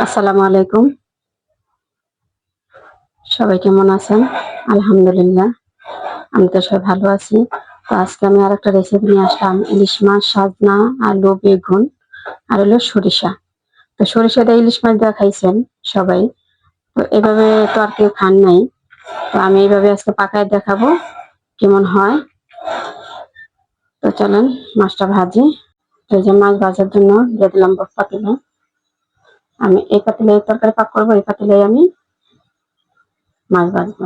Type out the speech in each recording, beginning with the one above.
আসসালামু আলাইকুম। সবাই কেমন আছেন? আলহামদুলিল্লাহ, আমি তো সবাই ভালো আছি। তো আজকে আমি আরেকটা রেসিপি নিয়ে আসলাম, ইলিশ মাছ, সাজনা, আলু, বেগুন আর হলো সরিষা। তো সরিষা দিয়ে ইলিশ মাছ দেওয়া খাইছেন সবাই, তো এভাবে তো আর কেউ খান নাই। তো আমি এইভাবে আজকে পাকায় দেখাবো কেমন হয়। তো চলেন মাছটা ভাজি। তো এই যে মাছ ভাজার জন্য দিয়ে দিলাম পাতিলে। আমি এই পাতিলে তরকারি পাক করবো, এই পাতিলে আমি মাছ ভাজবো।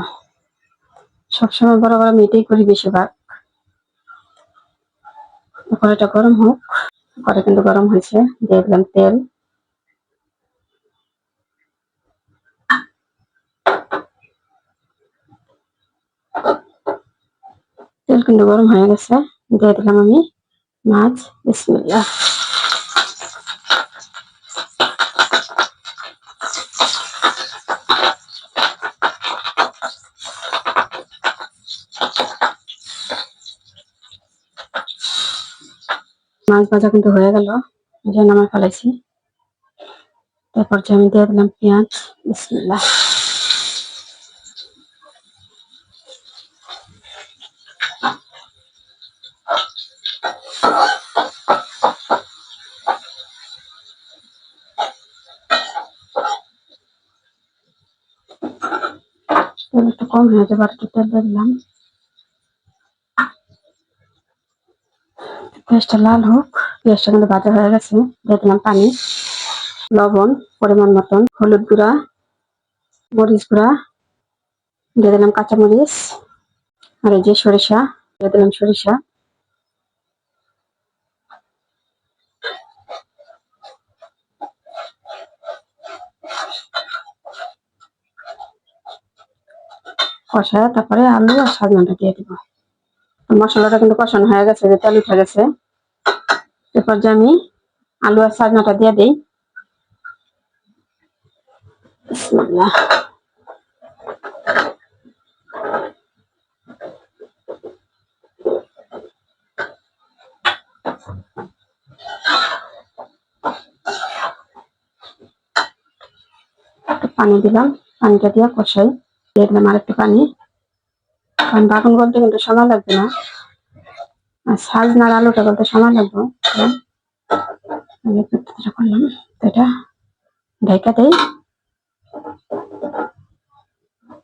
সবসময় বড় বড় আমি এটাই করি বেশিরভাগ। কড়াইটা গরম হোক। কড়াই কিন্তু গরম হয়েছে, দিয়ে দিলাম তেল। তেল কিন্তু গরম হয়ে গেছে, দিয়ে দিলাম আমি মাছ। বিসমিল্লাহ। মাছ ভাজা কিন্তু হয়ে গেল, যে নামা ফেলাইছি। তারপর যে আমি দিয়ে দিলাম পেঁয়াজ। বিসমিল্লাহ। তেল একটু কম হয়ে যাবে, আর একটু তেল দিয়ে দিলাম। পেঁয়াজটা লাল হোক। পেঁয়াজটা কিন্তু ভাজা হয়ে গেছে, দিয়ে দিলাম পানি, লবণ পরিমাণ মতন, হলুদ গুঁড়া, মরিচ গুঁড়া, দিয়ে দিলাম কাঁচামরিচ, আর এই যে সরিষা, দিয়ে দিলাম সরিষা। কষায় তারপরে আলু আর সাজনাটা দিয়ে দিব। মশলাটা কিন্তু কষানো হয়ে গেছে, যে তেল উঠে গেছে। এরপর যে আমি আলু আর সাজনাটা দিয়ে দিই। বিসমিল্লাহ। পানি দিলাম, পানিটা দিয়ে কষাই। দিয়ে দিলাম আর একটু পানি, কারণ বাগুন গলতে কিন্তু সময় লাগবে না, আর সাজনার আলুটা গলতে সময় লাগবে। আমি করলাম, তো এটা ঢাকা দেই।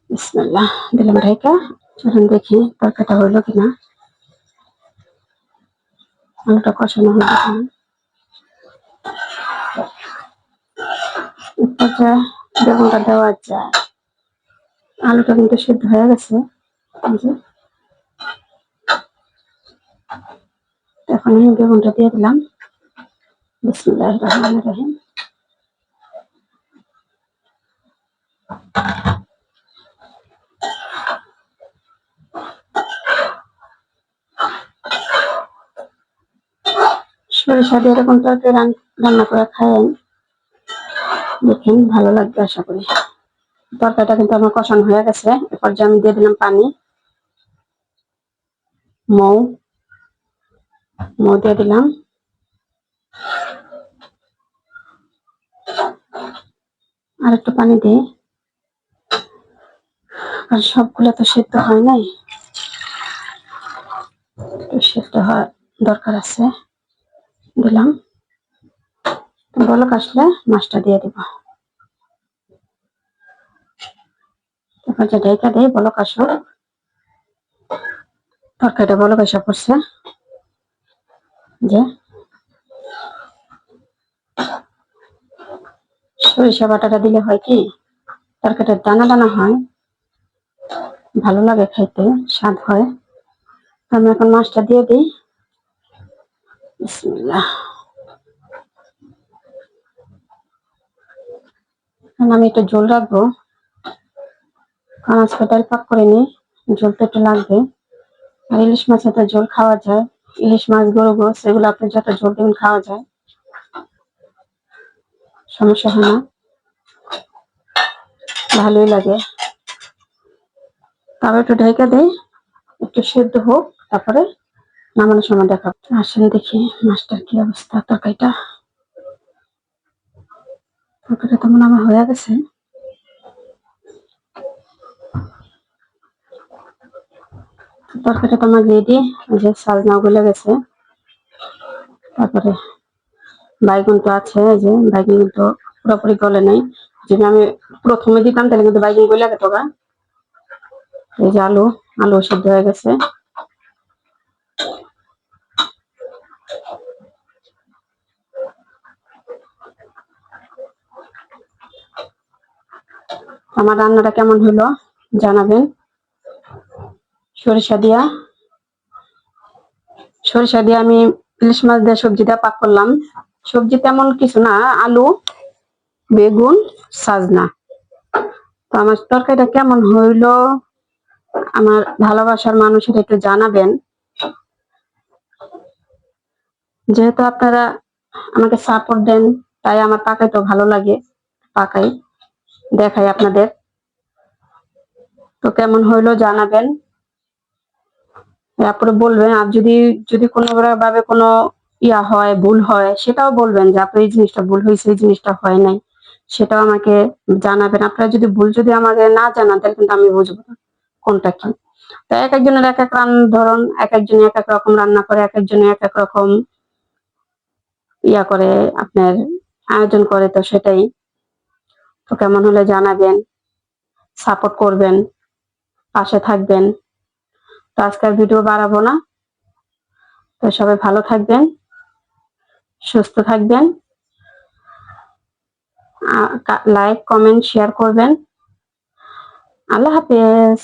বিসমিল্লাহ দিলাম ঢাকা। এখন দেখি তরকারিটা হইলো কিনা, আলুটা কষানো হইলো কিনা। এরপর বেগুনটা দেওয়া যায়। আলুটা কিন্তু সিদ্ধ হয়ে গেছে। এখন আমি বেগুনটা দিয়ে দিলাম। বিসমিল্লাহির রহমানির রহিম। সরিষা দিয়ে এরকম তরকারি রান্না করে খায়েন, দেখেন ভালো লাগবে আশা করি। তরকারিটা কিন্তু আমার কষানো হয়ে গেছে। এরপর যে আমি দিয়ে দিলাম পানি, মৌ মৌ দিয়ে দিলাম। আর একটু পানি দিই, আর সবগুলো তো সেদ্ধ হয় নাই, একটু সেদ্ধ হওয়ার দরকার আছে। দিলাম। বলক আসলে মাছটা দিয়ে দিব। এরপর যে ঢেকে দিই, বলক আসুক। তরকারিটা বলক আসা পড়ছে। যে সরিষা বাটাটা দিলে হয় কি, তরকারিটা দানা দানা হয়, ভালো লাগে খাইতে, স্বাদ হয়। আমি এখন মাছটা দিয়ে দিই। বিসমিল্লাহ। আমি একটু ঝোল রাখবো, কারণ আজকে ডাল পাক করে নিই, ঝোল তো একটু লাগবে। আর ইলিশ মাছে তো ঝোল খাওয়া যায়, ইলিশ মাছ, গরু গোস এগুলো আপনি যত ঝোল দিন খাওয়া যায়, সমস্যা হয় না, ভালোই লাগে। তারপর একটু ঢেকে দেই, একটু সেদ্ধ হোক, তারপরে নামানোর সময় দেখাবো। আসেন দেখি মাছটার কি অবস্থা। তরকারিটা তরকারিটা তো মনে হয় আমার হয়ে গেছে। তরকারিটা তো আমার রেডি, যে সাজনা গলে গেছে। তারপরে বাইগুন তো আছে, যে বাইগুন কিন্তু পুরোপুরি গলে নাই। যদি আমি প্রথমে দিতাম তাহলে কিন্তু বাইগুন গলে গেত গা। এই যে আলু, আলু সিদ্ধ হয়ে গেছে। আমার রান্নাটা কেমন হলো জানাবেন। সরিষা দিয়ে আমি ইলিশ মাছ দিয়ে সবজিটা পাক করলাম। সবজি তেমন কিছু না, আলু, বেগুন, সাজনা। তো আমার তরকারিটা কেমন হইলো আমার ভালোবাসার মানুষের একটু জানাবেন। যেহেতু আপনারা আমাকে সাপোর্ট দেন, তাই আমার পাকাইতেও ভালো লাগে, পাকাই, দেখাই আপনাদের। তো কেমন হইলো জানাবেন, তারপরে বলবেন। আর যদি যদি কোনো ভাবে কোনো ইয়া হয়, ভুল হয়, সেটাও বলবেন যে আপনি এই জিনিসটা ভুল হয়েছে, এই জিনিসটা হয় নাই, সেটাও আমাকে জানাবেন। আপনারা যদি ভুল যদি আমাকে না জানান তাহলে কিন্তু আমি বুঝবো না কোনটা কি। তো এক একজনের এক এক ধরন, এক একজনে এক এক রকম রান্না করে, এক একজনে এক এক রকম ইয়া করে, আপনার আয়োজন করে। তো সেটাই। তো কেমন হলে জানাবেন, সাপোর্ট করবেন, পাশে থাকবেন। তো আজকের ভিডিও বাড়াবো না। তো সবাই ভালো থাকবেন, সুস্থ থাকবেন, লাইক, কমেন্ট, শেয়ার করবেন। আল্লাহ হাফেজ।